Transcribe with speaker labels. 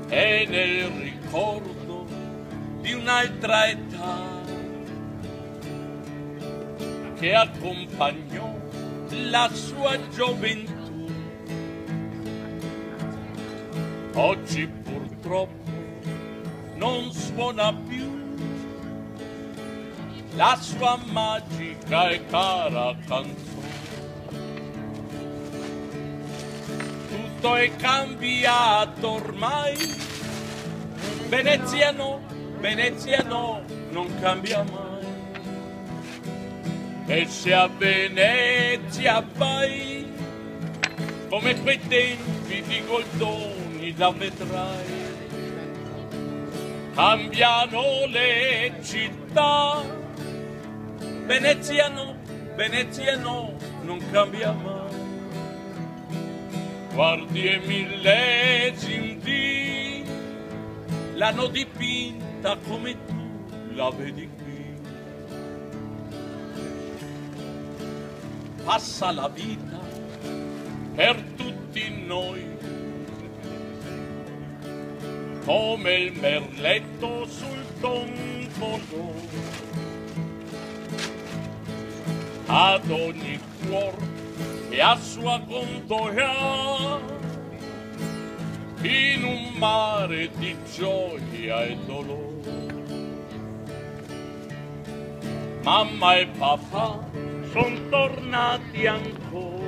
Speaker 1: è nel ricordo di un'altra età che accompagnò la sua gioventù. Oggi purtroppo non suona più la sua magica e cara canzone. Tutto è cambiato ormai, Venezia no, non cambia mai. E se a Venezia vai, come quei tempi di Goldoni la vedrai. Cambiano le città, Venezia no, non cambia mai. Guardi e mille zinti l'hanno dipinta come tu la vedi qui. Passa la vita per tutti noi come il merletto sul tombolo. Ad ogni cuor e a sua condoia in un mare di gioia e dolore. Mamma e papà son tornati ancora